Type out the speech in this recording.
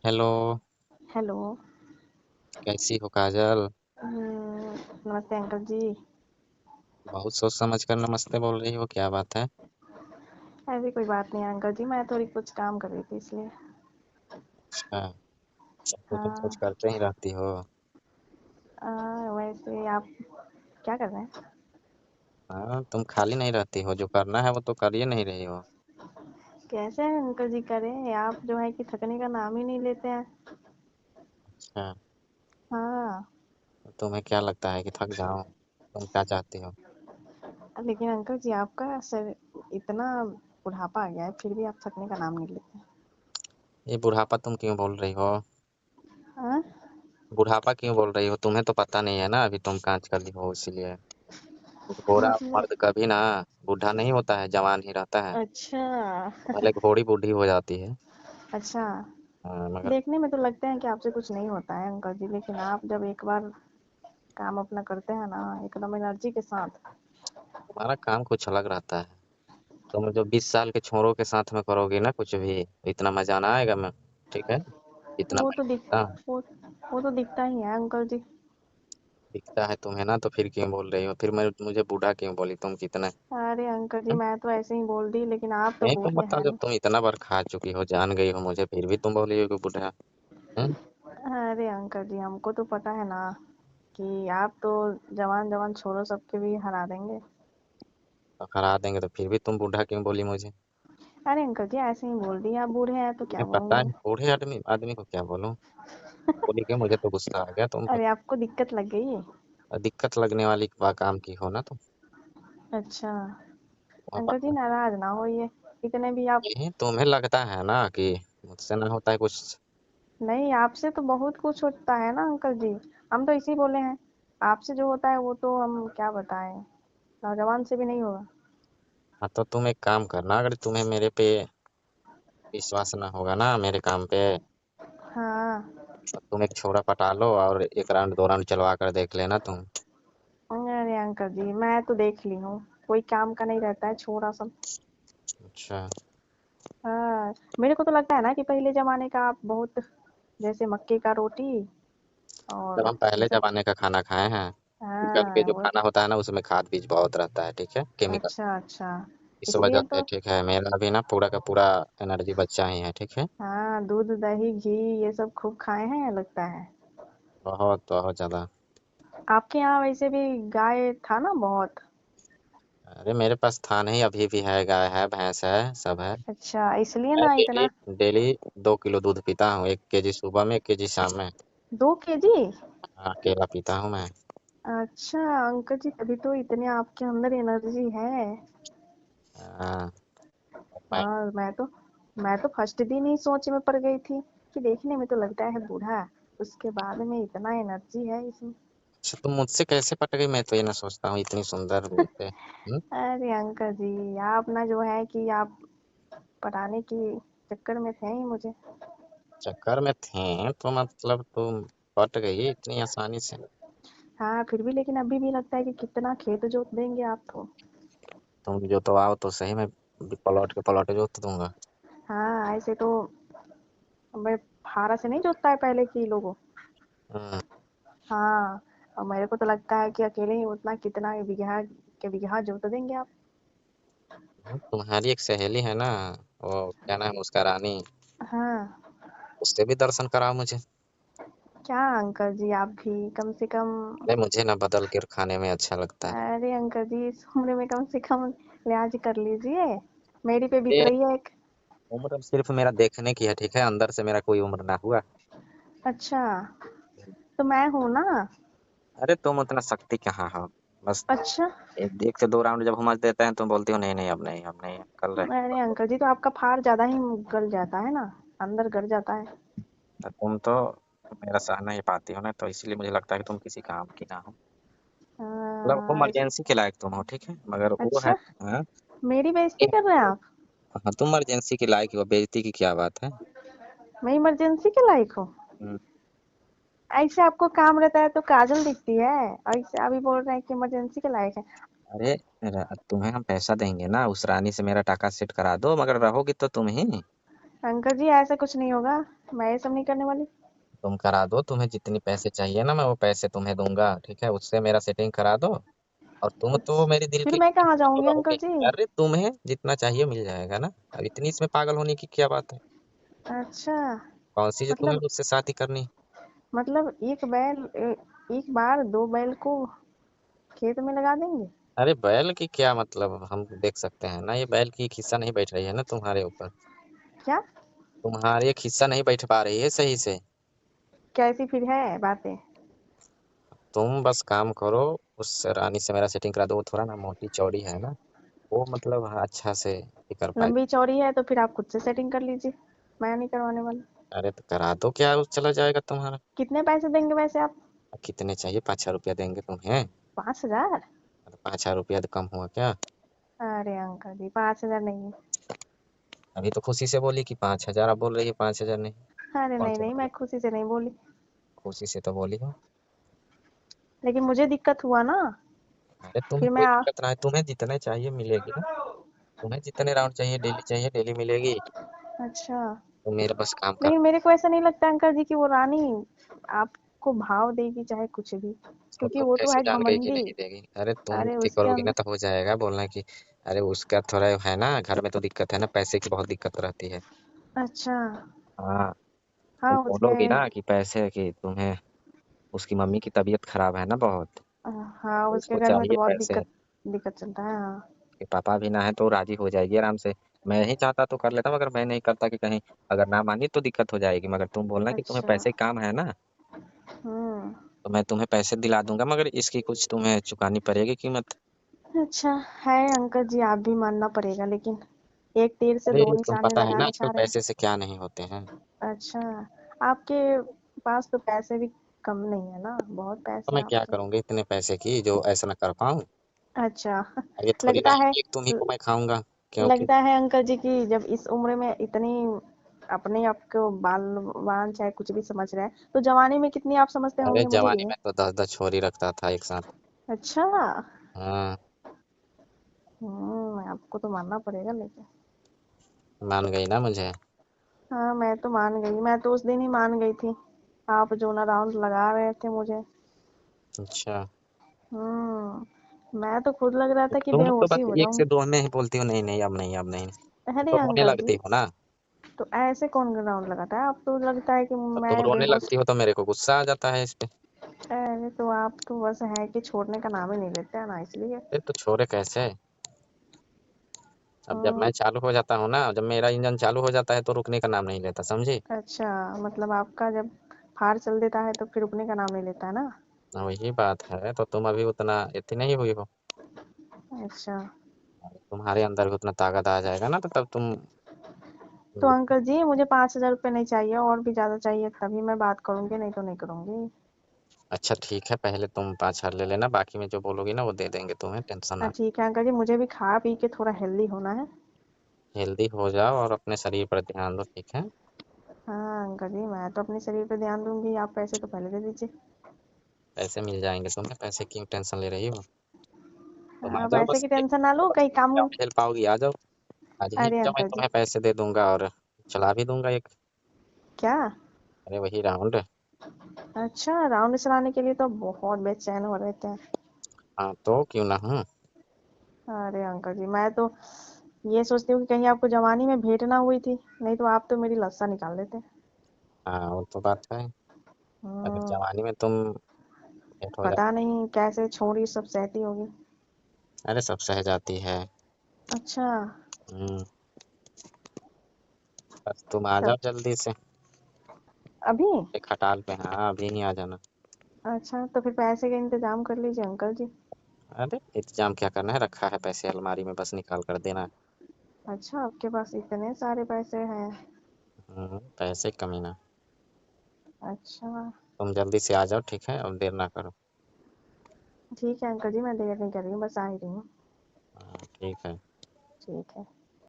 Hello. Hello. कैसी हो काजल? नमस्ते अंकल जी। बहुत सोच समझ कर नमस्ते बोल रही हो, क्या बात है? ऐसी कोई बात नहीं है अंकल जी, मैं थोड़ी कुछ काम कर रही थी इसलिए। अच्छा। सब कुछ सोच हाँ। करते ही रहती हो। वैसे आप क्या कर रहे हैं? हाँ, तुम खाली नहीं रहती हो, जो करना है वो तो कर ही नहीं रही हो। कैसे हैं अंकल जी, करें आप जो है कि थकने का नाम ही नहीं लेते हैं। अच्छा। हाँ। तो तुम्हें क्या लगता है कि थक जाऊं? तुम क्या चाहती हो? लेकिन अंकल जी आपका सर इतना बुढ़ापा आ गया है फिर भी आप थकने का नाम नहीं लेते हैं। ये बुढ़ापा तुम क्यों बोल रही हो? हाँ। बुढ़ापा क्यों बोल रही हो? तुम्हें तो पता नहीं है ना, अभी तुम कांच कली हो इसीलिए। घोड़ा मतलब। मर्द कभी ना बूढ़ा नहीं होता है, जवान ही रहता है। अच्छा। पहले घोड़ी बूढ़ी हो जाती है। अच्छा। हाँ, मगर देखने में तो लगता है कि आपसे कुछ नहीं होता है अंकल जी, लेकिन आप जब एक बार काम अपना करते हैं ना एकदम एनर्जी के साथ। तुम्हारा काम कुछ अलग रहता है। तुम जो 20 साल के छोरों के साथ में करोगी ना कुछ भी, इतना मजा ना आएगा। मैं ठीक है, इतना वो मैं तो दिख दिखता वो वो तो दिखता ही है अंकल जी। दिखता है तुम्हें ना, तो फिर क्यों बोल रही हो? फिर मैं मुझे बूढ़ा क्यों बोली तुम? कितना अरे अंकल जी हम्म? मैं तो ऐसे ही बोल दी, लेकिन आप तो नहीं, तुम बूढ़े बताओ, हैं जब नहीं। तुम इतना बार खा चुकी हो, जान गई हो मुझे, फिर भी तुम बोली हो कि बूढ़ा। हम्म? अरे अंकल जी हमको तो पता है ना कि आप तो जवान जवान छोरो सबके भी हरा देंगे। तो हरा देंगे तो फिर भी तुम बूढ़ा क्यों बोली मुझे? अरे अंकल जी ऐसे ही बोल दी, आप बूढ़े हैं तो क्या तुम्हें पता है बोलूंगी। बूढ़े आदमी आदमी को क्या बोलूं? बोली कि मुझे तो गुस्सा आ गया तुम। अरे आपको दिक्कत लग गई। दिक्कत लगने वाली काम की हो ना तुम। अच्छा। तुम्हें अंकल जी पता नाराज ना होइए, इतने भी आप। नहीं, तुम्हें लगता है ना कि मुझसे ना होता है कुछ। नहीं, आपसे तो बहुत कुछ होता है ना अंकल जी। हम तो इसी बोले हैं, आपसे जो होता है वो तो हम क्या बताएं, नौजवान से भी नहीं होगा। हाँ, तो तुम एक काम करना, अगर तुम्हें मेरे पे विश्वास ना होगा ना, मेरे काम पे, हाँ। तो तुम एक छोरा पटा लो और एक राउंड 2 राउंड चलवा कर देख लेना तुम। अरे अंकल जी मैं तो देख ली हूँ, कोई काम का नहीं रहता है छोरा सब। अच्छा। हाँ। मेरे को तो लगता है ना कि पहले जमाने का आप बहुत, जैसे मक्के का रोटी जब और हम ये पहले सब। जमाने का खाना खाए हैं, जब के हाँ जो वो। खाना होता है ना, उसमें खाद बीज बहुत रहता है, ठीक है, केमिकल। अच्छा अच्छा। इस वजह इसलिए से तो। ठीक है, मेरा भी ना पूरा का पूरा एनर्जी बच्चा ही है, ठीक है। हाँ, दूध दही घी ये सब खूब खाए हैं लगता है। बहुत बहुत ज्यादा। आपके यहाँ वैसे भी गाय था ना बहुत। अरे मेरे पास था नहीं, अभी भी है, गाय है, भैंस है, सब है। अच्छा इसलिए मैं ना डेली इतना। डेली 2 किलो दूध पीता हूँ, 1 केजी सुबह में, 1 केजी शाम में। 2 केजी। हाँ, केला पीता हूँ मैं। अच्छा अंकल जी तभी तो इतने आपके अंदर एनर्जी है। हाँ। मैं हाँ मैं तो फर्स्ट दिन ही सोच में पड़ गई थी कि देखने में तो लगता है बूढ़ा, उसके बाद में इतना एनर्जी है इसमें। अच्छा, तुम मुझसे कैसे पट गई? मैं तो ये ना सोचता हूँ, इतनी सुंदर मुझसे। अरे अंकल जी आप ना जो है कि आप पढ़ाने की चक्कर में थे ही मुझे। चक्कर में थे तो मतलब तुम पट गई इतनी आसानी से? हाँ फिर भी, लेकिन अभी भी लगता है कि कितना खेत जोत देंगे आप तो। तुम जो तो आओ तो सही, मैं पलट के पलट जोत दूंगा। हाँ ऐसे तो मैं फारा से नहीं जोतता है पहले की लोगों। हम्म। हाँ। और मेरे को तो लगता है कि अकेले ही उतना कितना बीघा के बीघा जोत देंगे आप। तुम्हारी एक सहेली है ना, वो क्या नाम है उसका, रानी। हाँ। उससे भी दर्शन कराओ मुझे। क्या अंकल जी आप भी कम से कम। अरे मुझे ना बदल कर खाने में अच्छा लगता है। अरे अंकल जी इस उम्र में कम से कम लिहाज कर लीजिए, मेरी पे बीत ये रही है एक। उम्र सिर्फ मेरा देखने की है, ठीक है, अंदर से मेरा कोई उम्र ना हुआ। अच्छा तो मैं हूँ ना। अरे तुम उतना शक्ति कहाँ हो? बस अच्छा। 1 से 2 राउंड जब हम देते हैं तुम बोलती हो नहीं नहीं, अब नहीं, अब नहीं, कल अरे रहे। अंकल जी तो आपका फार ज्यादा ही गल जाता है ना, अंदर गड़ जाता है। तुम तो मेरा सह नहीं पाती हो ना, तो इसलिए मुझे लगता है कि तुम किसी काम की ना हो। मतलब वो इमरजेंसी के लायक तुम हो, ठीक है, मगर वो है। अच्छा हाँ। मेरी बेइज्जती कर रहे हैं आप। हाँ, तुम इमरजेंसी के लायक हो, बेइज्जती की क्या बात है? मैं इमरजेंसी के लायक हूँ। हम्म। ऐसे आपको काम रहता है तो काजल दिखती है, और ऐसे अभी बोल रहे हैं कि इमरजेंसी के लायक है। अरे तुम्हें हम पैसा देंगे ना, उस रानी से मेरा टाका सेट करा दो, मगर रहोगी तो तुम ही। अंकल जी ऐसा कुछ नहीं होगा। मैं ये सब नहीं करने वाली। तुम करा दो, तुम्हें जितनी पैसे चाहिए ना मैं वो पैसे तुम्हें दूंगा, ठीक है, उससे मेरा सेटिंग करा दो। और तुम तो मेरी दिल फिर की मैं कहाँ तो जाऊंगी अंकल रहोगे। जी? अरे तुम्हें जितना चाहिए मिल जाएगा ना, अब इतनी इसमें पागल होने की क्या बात है? अच्छा। कौन सी जो तुम्हें मतलब मुझसे शादी करनी? मतलब एक बार 2 बैल को खेत में लगा देंगे? अरे बैल की क्या मतलब, हम देख सकते हैं ना, ये बैल की एक हिस्सा नहीं बैठ रही है ना तुम्हारे ऊपर। क्या? तुम्हारी एक हिस्सा नहीं बैठ पा रही है सही से। कैसी फिर है बातें? तुम बस काम करो, उस रानी से मेरा सेटिंग करा दो, वो थोड़ा ना मोटी चौड़ी है ना, वो मतलब अच्छा से ये कर पाए। लंबी चौड़ी है तो फिर आप खुद से सेटिंग कर लीजिए, मैं नहीं करवाने वाली। अरे तो करा दो, क्या चला जाएगा तुम्हारा। कितने पैसे देंगे वैसे आप? कितने चाहिए, 5-6 रुपया देंगे तुम्हें। 5,000? 5-6 रुपया तो कम हुआ क्या? अरे अंकल जी, 5,000 नहीं। अभी तो खुशी से बोली कि 5,000, अब बोल रही है 5,000 नहीं। अरे कौन नहीं सी नहीं, बात है? मैं खुशी से नहीं बोली। खुशी से तो बोली हो। लेकिन मुझे दिक्कत हुआ ना। अरे तुम्हें फिर मैं कोई दिक्कत ना है, तुम्हें जितने चाहिए मिलेगी ना। तुम्हें जितने राउंड चाहिए डेली मिलेगी। अच्छा। तुम मेरे बस काम कर। लेकिन मेरे को ऐसा नहीं लगता अंकल जी कि वो रानी आपको भाव देगी चाहे कुछ भी, वो क्योंकि तो वो तो कैसे है जान गई कि घमंडी। नहीं देगी? अरे तुम अरे गलती उसके करोगी ना अंदर। तो हो जाएगा बोलना कि अरे उसका थोड़ा है ना, घर में तो दिक्कत है ना, पैसे की बहुत दिक्कत रहती है। अच्छा। हाँ। हाँ तुम उसके। बोलोगी ना कि पैसे की तुम्हें, उसकी मम्मी की तबीयत खराब है ना बहुत, हाँ तो उसके उसको घर में तो चाहिए बहुत पैसे। दिक्कत दिक्कत चलता है, हाँ। कि पापा भी ना है तो राजी हो जाएगी आराम से। मैं ही चाहता तो कर लेता, मगर मैं नहीं करता कि कहीं अगर ना मानी तो दिक्कत हो जाएगी, मगर तुम बोलना कि तुम्हें अच्छा। पैसे काम है ना, हम्म। तो मैं तुम्हें पैसे दिला दूंगा, मगर इसकी कुछ तुम्हें चुकानी पड़ेगी कीमत। अच्छा। है अंकल जी, आप भी मानना पड़ेगा, लेकिन एक तीर से अरे दो तुम निशाने पता है ना लगाना आजकल चाह रहे हैं। पैसे से क्या नहीं होते हैं। अच्छा। आपके पास तो पैसे भी कम नहीं है ना, बहुत तो पैसे मैं हैं क्या आपके। करूंगी इतने पैसे की जो ऐसा ना कर पाऊँ। अच्छा। अब ये थोड़ी ना लगता है है कि एक तुम ही को मैं खाऊंगा, क्योंकि लगता है अंकल जी कि जब इस उम्र में इतनी अपने आप को बालवान चाहे कुछ भी समझ रहे हैं, तो जवानी में कितनी आप समझते अरे होंगे मुझे जवानी ये। में तो 10-10 छोरी रखता था एक साथ। अच्छा। हाँ। आपको तो मानना पड़ेगा लेकिन। मान गई ना मुझे। हाँ मैं तो मान गई, मैं तो उस दिन ही मान गई थी। आप जो ना राउंड लगा रहे थे मुझे। अच्छा। मैं तो खुद लग रहा था कि तुम तो बेहोशी बस हो एक से जाऊंगी। दो में ही बोलती हो, नहीं नहीं अब नहीं अब नहीं। तुम अरे तो रोने अंकल जी, लगती हो ना। तो ऐसे कौन राउंड लगाता है? आप तो लगता है कि तो तुम मैं रोने बेहोश। लगती हो तो मेरे को गुस्सा आ जाता है इस पे। अरे तो आप तो बस है कि छोड़ने का नाम ही नहीं लेते हैं ना, इसलिए। अरे तो छोड़े कैसे? अब जब हम्म। मैं चालू हो जाता हूँ ना, जब मेरा इंजन चालू हो जाता है तो रुकने का नाम नहीं लेता, समझी? अच्छा। मतलब आपका जब फाड़ चल देता है तो फिर रुकने का नाम नहीं लेता है ना। वही बात है, तो तुम अभी उतना इतनी नहीं हुई हो। अच्छा। तुम्हारे अंदर भी उतना ताकत आ जाएगा ना तो तब तुम। तो अंकल जी, मुझे 5,000 रुपये नहीं चाहिए, और भी ज्यादा चाहिए तभी मैं बात करूंगी, नहीं तो नहीं करूंगी। अच्छा ठीक है, पहले तुम 5,000 ले लेना, बाकी में जो बोलोगी ना वो दे देंगे तुम्हें, टेंशन हाँ ना। ठीक है अंकल जी, मुझे भी खा पी के थोड़ा हेल्दी होना है। हेल्दी हो जाओ और अपने शरीर पर ध्यान दो, ठीक है। हाँ अंकल जी, मैं तो अपने शरीर पे ध्यान दूंगी, आप पैसे तो पहले दे दीजिए। पैसे मिल जाएंगे तुम्हें, पैसे की टेंशन ले रही हो? तुम आ जाओ पैसे बस की टेंशन ना लो, कहीं काम। राउंड खेल पाओगी, आ जाओ। आज ही आ अरे जाओ, मैं अंकल जी। तुम्हें पैसे दे दूंगा और चला भी दूंगा एक। क्या? अरे वही राउंड। अच्छा, राउंड चलाने के लिए तो बहुत बेचैन हो रहे थे। हाँ तो क्यों ना हूँ। अरे अंकल जी, मैं तो ये सोचती हूँ कि कहीं आपको जवानी में भेंट ना हुई थी, नहीं तो आप तो मेरी लस्सा निकाल देते। हाँ वो तो बात है। अगर हम्म। जवानी में तुम सेट हो पता जाओ। नहीं कैसे छोड़ी सब सहती होगी। अरे सब सह जाती है। अच्छा। हम्म। बस तुम आ तब जाओ जल्दी से। अभी? एक खटाल पे, हाँ अभी नहीं आ जाना। अच्छा, तो फिर पैसे का इंतजाम कर लीजिए अंकल जी। अरे इंतजाम क्या करना है, रखा है पैसे अलमारी में, बस निकाल कर देना है। अच्छा, आपके पास इतने सारे पैसे हैं? पैसे की कमी ना। अच्छा। तुम जल्दी से आ जाओ, ठीक है, अब देर ना करो। ठीक है अंकल जी, मैं देर नहीं कर रही हूँ, बस आ ही रही हूँ। हाँ ठीक है। ठीक है।